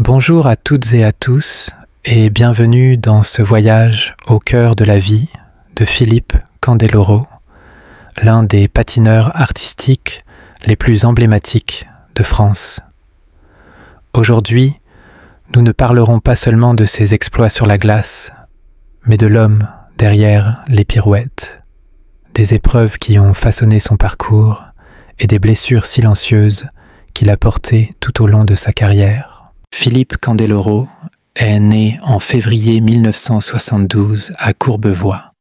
Bonjour à toutes et à tous et bienvenue dans ce voyage au cœur de la vie de Philippe Candeloro, l'un des patineurs artistiques les plus emblématiques de France. Aujourd'hui, nous ne parlerons pas seulement de ses exploits sur la glace, mais de l'homme derrière les pirouettes, des épreuves qui ont façonné son parcours et des blessures silencieuses qu'il a portées tout au long de sa carrière. Philippe Candeloro est né en février 1972 à Courbevoie,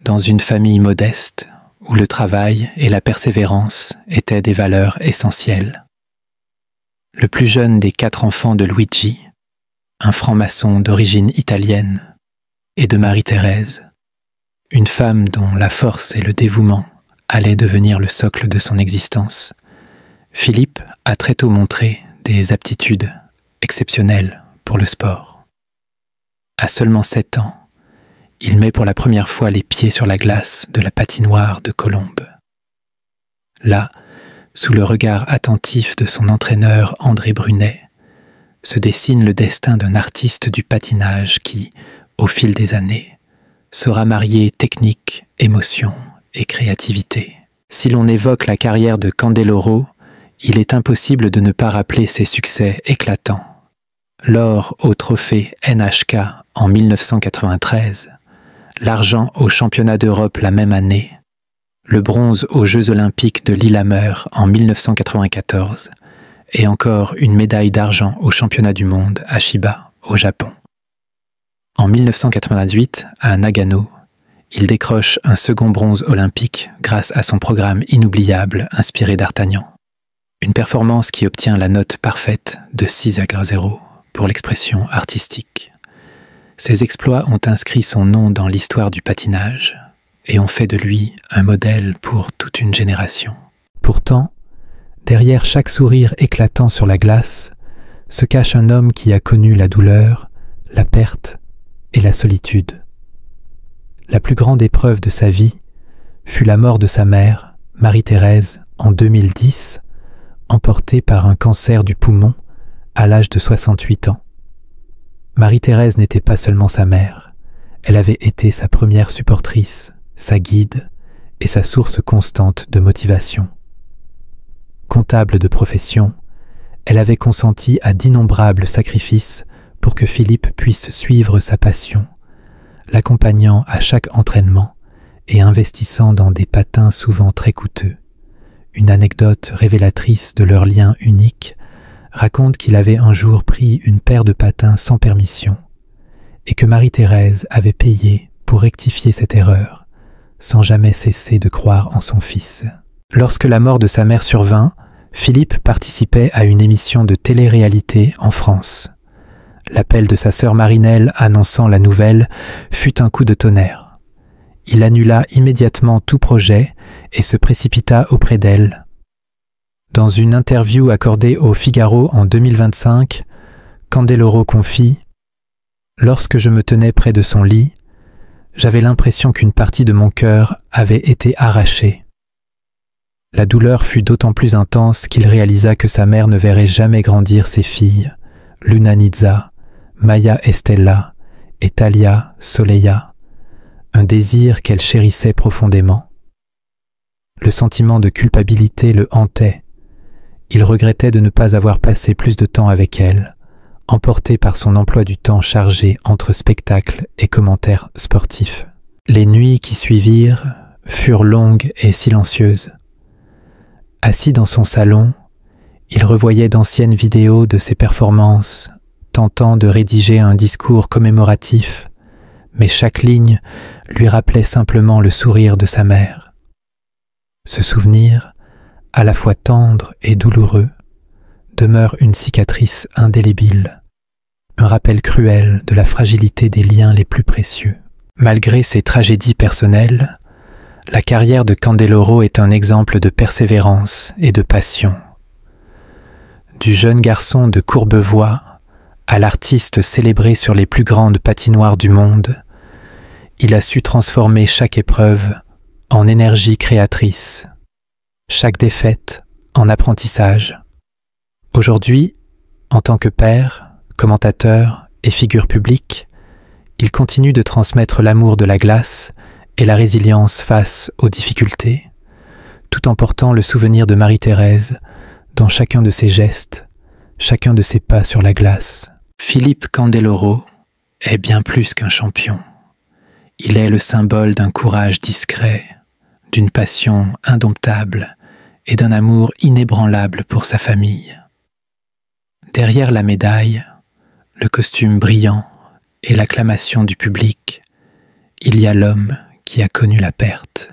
dans une famille modeste où le travail et la persévérance étaient des valeurs essentielles. Le plus jeune des 4 enfants de Luigi, un franc-maçon d'origine italienne, et de Marie-Thérèse, une femme dont la force et le dévouement allaient devenir le socle de son existence, Philippe a très tôt montré des aptitudes exceptionnelles pour le sport. À seulement 7 ans, il met pour la première fois les pieds sur la glace de la patinoire de Colombes. Là, sous le regard attentif de son entraîneur André Brunet, se dessine le destin d'un artiste du patinage qui, au fil des années, saura marier technique, émotion et créativité. Si l'on évoque la carrière de Candeloro, il est impossible de ne pas rappeler ses succès éclatants. L'or au trophée NHK en 1993, l'argent aux championnats d'Europe la même année, le bronze aux Jeux olympiques de Lillehammer en 1994 et encore une médaille d'argent aux championnats du monde à Chiba, au Japon. En 1998, à Nagano, il décroche un second bronze olympique grâce à son programme inoubliable inspiré d'Artagnan. Une performance qui obtient la note parfaite de 6,0 pour l'expression artistique. Ses exploits ont inscrit son nom dans l'histoire du patinage et ont fait de lui un modèle pour toute une génération. Pourtant, derrière chaque sourire éclatant sur la glace, se cache un homme qui a connu la douleur, la perte et la solitude. La plus grande épreuve de sa vie fut la mort de sa mère, Marie-Thérèse, en 2010, emportée par un cancer du poumon à l'âge de 68 ans. Marie-Thérèse n'était pas seulement sa mère, elle avait été sa première supportrice, sa guide et sa source constante de motivation. Comptable de profession, elle avait consenti à d'innombrables sacrifices pour que Philippe puisse suivre sa passion, l'accompagnant à chaque entraînement et investissant dans des patins souvent très coûteux. Une anecdote révélatrice de leur lien unique raconte qu'il avait un jour pris une paire de patins sans permission et que Marie-Thérèse avait payé pour rectifier cette erreur, sans jamais cesser de croire en son fils. Lorsque la mort de sa mère survint, Philippe participait à une émission de télé-réalité en France. L'appel de sa sœur Marinelle annonçant la nouvelle fut un coup de tonnerre. Il annula immédiatement tout projet et se précipita auprès d'elle. Dans une interview accordée au Figaro en 2025, Candeloro confie « Lorsque je me tenais près de son lit, j'avais l'impression qu'une partie de mon cœur avait été arrachée. La douleur fut d'autant plus intense qu'il réalisa que sa mère ne verrait jamais grandir ses filles, Luna Nizza, Maya Estella et Thalia Soleya, un désir qu'elle chérissait profondément. Le sentiment de culpabilité le hantait. Il regrettait de ne pas avoir passé plus de temps avec elle, emporté par son emploi du temps chargé entre spectacles et commentaires sportifs. Les nuits qui suivirent furent longues et silencieuses. Assis dans son salon, il revoyait d'anciennes vidéos de ses performances, tentant de rédiger un discours commémoratif, mais chaque ligne lui rappelait simplement le sourire de sa mère. Ce souvenir, à la fois tendre et douloureux, demeure une cicatrice indélébile, un rappel cruel de la fragilité des liens les plus précieux. Malgré ses tragédies personnelles, la carrière de Candeloro est un exemple de persévérance et de passion. Du jeune garçon de Courbevoie à l'artiste célébré sur les plus grandes patinoires du monde, il a su transformer chaque épreuve en énergie créatrice, chaque défaite en apprentissage. Aujourd'hui, en tant que père, Commentateur et figure publique, il continue de transmettre l'amour de la glace et la résilience face aux difficultés, tout en portant le souvenir de Marie-Thérèse dans chacun de ses gestes, chacun de ses pas sur la glace. Philippe Candeloro est bien plus qu'un champion. Il est le symbole d'un courage discret, d'une passion indomptable et d'un amour inébranlable pour sa famille. Derrière la médaille, le costume brillant et l'acclamation du public, il y a l'homme qui a connu la perte,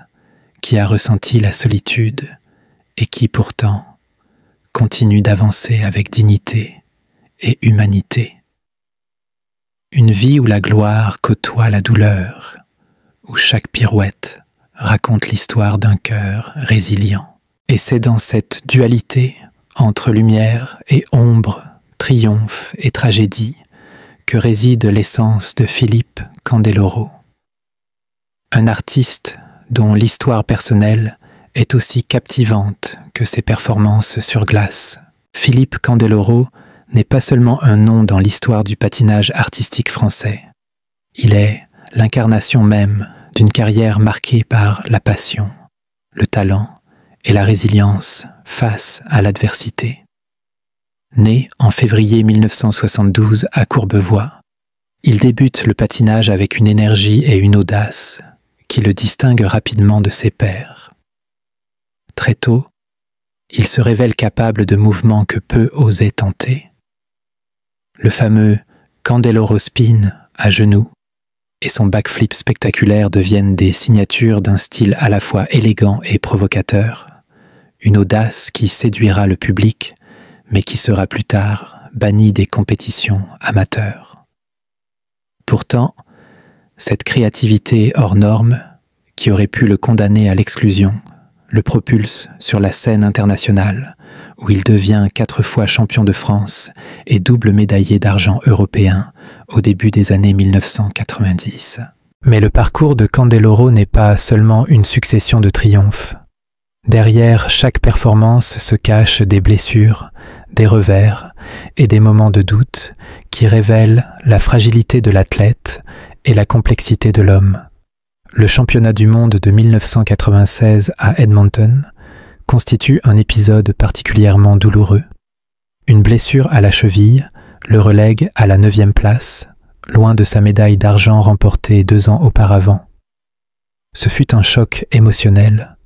qui a ressenti la solitude et qui pourtant continue d'avancer avec dignité et humanité. Une vie où la gloire côtoie la douleur, où chaque pirouette raconte l'histoire d'un cœur résilient. Et c'est dans cette dualité entre lumière et ombre, triomphe et tragédie que réside l'essence de Philippe Candeloro. Un artiste dont l'histoire personnelle est aussi captivante que ses performances sur glace. Philippe Candeloro n'est pas seulement un nom dans l'histoire du patinage artistique français. Il est l'incarnation même d'une carrière marquée par la passion, le talent et la résilience face à l'adversité. Né en février 1972 à Courbevoie, il débute le patinage avec une énergie et une audace qui le distinguent rapidement de ses pairs. Très tôt, il se révèle capable de mouvements que peu osaient tenter. Le fameux Candeloro Spin à genoux et son backflip spectaculaire deviennent des signatures d'un style à la fois élégant et provocateur, une audace qui séduira le public, mais qui sera plus tard bannie des compétitions amateurs. Pourtant, cette créativité hors norme, qui aurait pu le condamner à l'exclusion, le propulse sur la scène internationale, où il devient 4 fois champion de France et double médaillé d'argent européen au début des années 1990. Mais le parcours de Candeloro n'est pas seulement une succession de triomphes. Derrière chaque performance se cachent des blessures, des revers et des moments de doute qui révèlent la fragilité de l'athlète et la complexité de l'homme. Le championnat du monde de 1996 à Edmonton constitue un épisode particulièrement douloureux. Une blessure à la cheville le relègue à la 9e place, loin de sa médaille d'argent remportée 2 ans auparavant. Ce fut un choc émotionnel,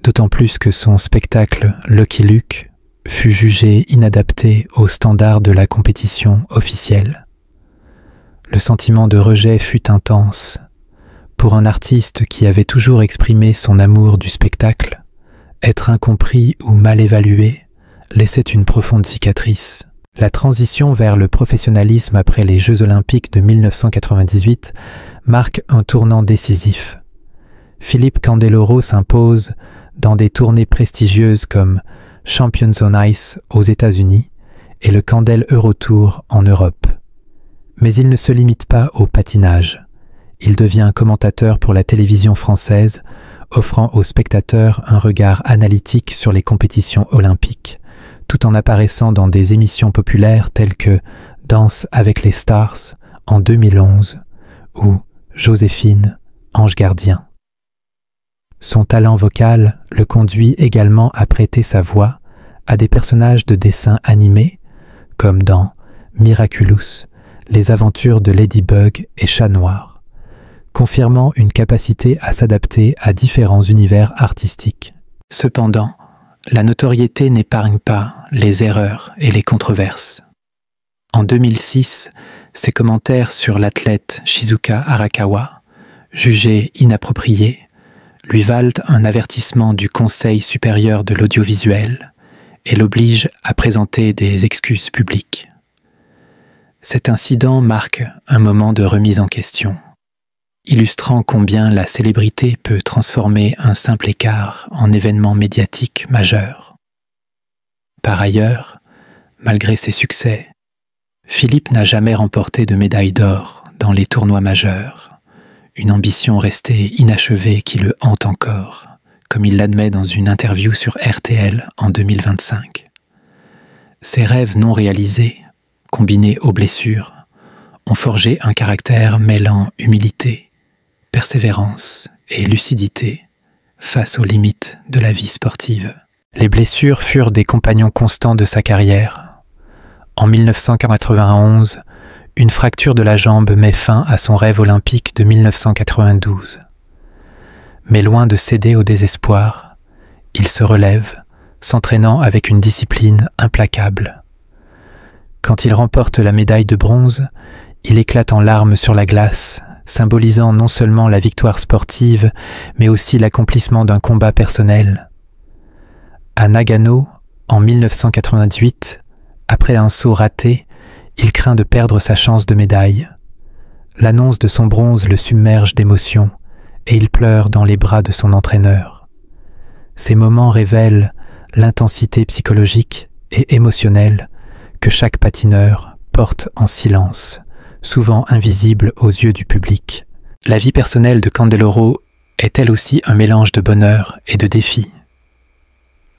d'autant plus que son spectacle Lucky Luke fut jugé inadapté aux standards de la compétition officielle. Le sentiment de rejet fut intense. Pour un artiste qui avait toujours exprimé son amour du spectacle, être incompris ou mal évalué laissait une profonde cicatrice. La transition vers le professionnalisme après les Jeux Olympiques de 1998 marque un tournant décisif. Philippe Candeloro s'impose dans des tournées prestigieuses comme Champions on Ice aux États-Unis et le Candel Eurotour en Europe. Mais il ne se limite pas au patinage. Il devient commentateur pour la télévision française, offrant aux spectateurs un regard analytique sur les compétitions olympiques, tout en apparaissant dans des émissions populaires telles que Danse avec les Stars en 2011 ou Joséphine, Ange gardien. Son talent vocal le conduit également à prêter sa voix à des personnages de dessins animés, comme dans Miraculous, les aventures de Ladybug et Chat Noir, confirmant une capacité à s'adapter à différents univers artistiques. Cependant, la notoriété n'épargne pas les erreurs et les controverses. En 2006, ses commentaires sur l'athlète Shizuka Arakawa, jugés inappropriés, lui valent un avertissement du Conseil supérieur de l'audiovisuel et l'oblige à présenter des excuses publiques. Cet incident marque un moment de remise en question, illustrant combien la célébrité peut transformer un simple écart en événement médiatique majeur. Par ailleurs, malgré ses succès, Philippe n'a jamais remporté de médaille d'or dans les tournois majeurs, une ambition restée inachevée qui le hante encore, comme il l'admet dans une interview sur RTL en 2025. Ses rêves non réalisés combinés aux blessures, ont forgé un caractère mêlant humilité, persévérance et lucidité face aux limites de la vie sportive. Les blessures furent des compagnons constants de sa carrière. En 1991, une fracture de la jambe met fin à son rêve olympique de 1992. Mais loin de céder au désespoir, il se relève, s'entraînant avec une discipline implacable. Quand il remporte la médaille de bronze, il éclate en larmes sur la glace, symbolisant non seulement la victoire sportive, mais aussi l'accomplissement d'un combat personnel. À Nagano, en 1998, après un saut raté, il craint de perdre sa chance de médaille. L'annonce de son bronze le submerge d'émotions et il pleure dans les bras de son entraîneur. Ces moments révèlent l'intensité psychologique et émotionnelle que chaque patineur porte en silence, souvent invisible aux yeux du public. La vie personnelle de Candeloro est elle aussi un mélange de bonheur et de défis.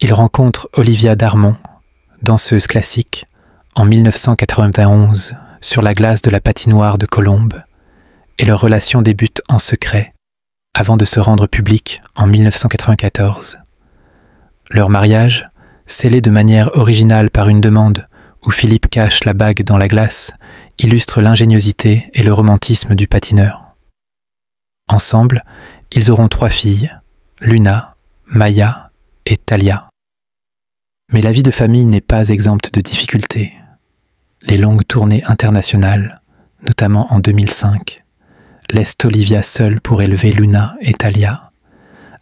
Il rencontre Olivia Darmon, danseuse classique, en 1991 sur la glace de la patinoire de Colombes, et leur relation débute en secret avant de se rendre publique en 1994. Leur mariage, scellé de manière originale par une demande où Philippe cache la bague dans la glace, illustre l'ingéniosité et le romantisme du patineur. Ensemble, ils auront 3 filles, Luna, Maya et Talia. Mais la vie de famille n'est pas exempte de difficultés. Les longues tournées internationales, notamment en 2005, laissent Olivia seule pour élever Luna et Talia,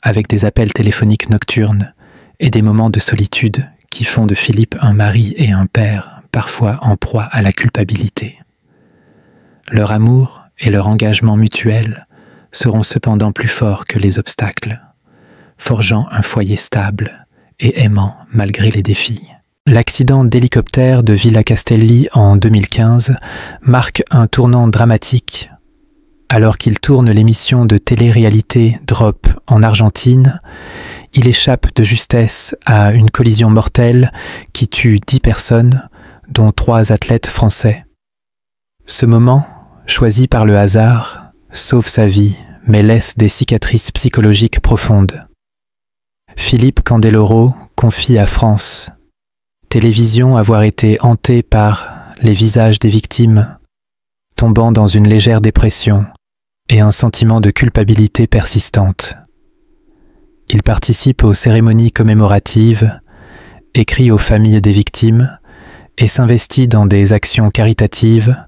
avec des appels téléphoniques nocturnes et des moments de solitude qui font de Philippe un mari et un père, parfois en proie à la culpabilité. Leur amour et leur engagement mutuel seront cependant plus forts que les obstacles, forgeant un foyer stable et aimant malgré les défis. L'accident d'hélicoptère de Villa Castelli en 2015 marque un tournant dramatique. Alors qu'il tourne l'émission de télé-réalité Drop en Argentine, il échappe de justesse à une collision mortelle qui tue 10 personnes, dont 3 athlètes français. Ce moment, choisi par le hasard, sauve sa vie, mais laisse des cicatrices psychologiques profondes. Philippe Candeloro confie à France Télévision avoir été hanté par les visages des victimes, tombant dans une légère dépression et un sentiment de culpabilité persistante. Il participe aux cérémonies commémoratives, écrit aux familles des victimes et s'investit dans des actions caritatives,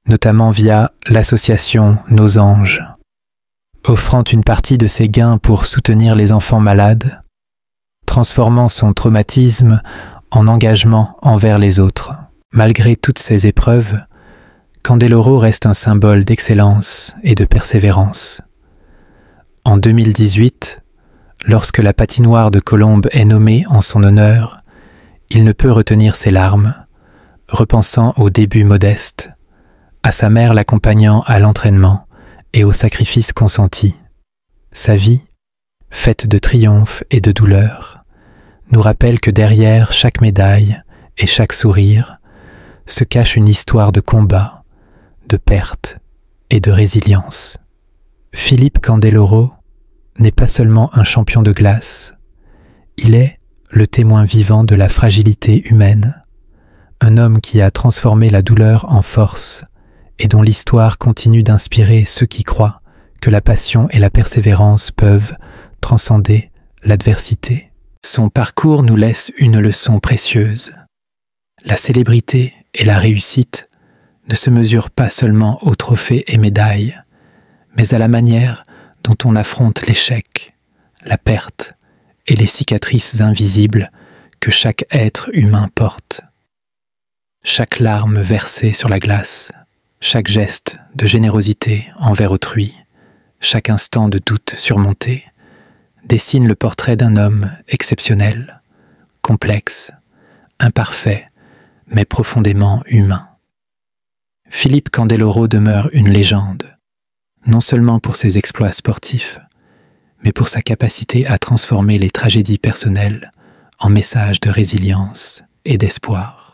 notamment via l'association Nos Anges, offrant une partie de ses gains pour soutenir les enfants malades, transformant son traumatisme en engagement envers les autres. Malgré toutes ces épreuves, Candeloro reste un symbole d'excellence et de persévérance. En 2018, lorsque la patinoire de Colombes est nommée en son honneur, il ne peut retenir ses larmes, repensant aux débuts modestes, à sa mère l'accompagnant à l'entraînement et aux sacrifices consentis. Sa vie, faite de triomphes et de douleurs, nous rappelle que derrière chaque médaille et chaque sourire se cache une histoire de combat, de perte et de résilience. Philippe Candeloro n'est pas seulement un champion de glace, il est le témoin vivant de la fragilité humaine, un homme qui a transformé la douleur en force et dont l'histoire continue d'inspirer ceux qui croient que la passion et la persévérance peuvent transcender l'adversité. Son parcours nous laisse une leçon précieuse. La célébrité et la réussite ne se mesurent pas seulement aux trophées et médailles, mais à la manière dont on affronte l'échec, la perte et les cicatrices invisibles que chaque être humain porte. Chaque larme versée sur la glace, chaque geste de générosité envers autrui, chaque instant de doute surmonté, dessine le portrait d'un homme exceptionnel, complexe, imparfait, mais profondément humain. Philippe Candeloro demeure une légende, non seulement pour ses exploits sportifs, mais pour sa capacité à transformer les tragédies personnelles en messages de résilience et d'espoir.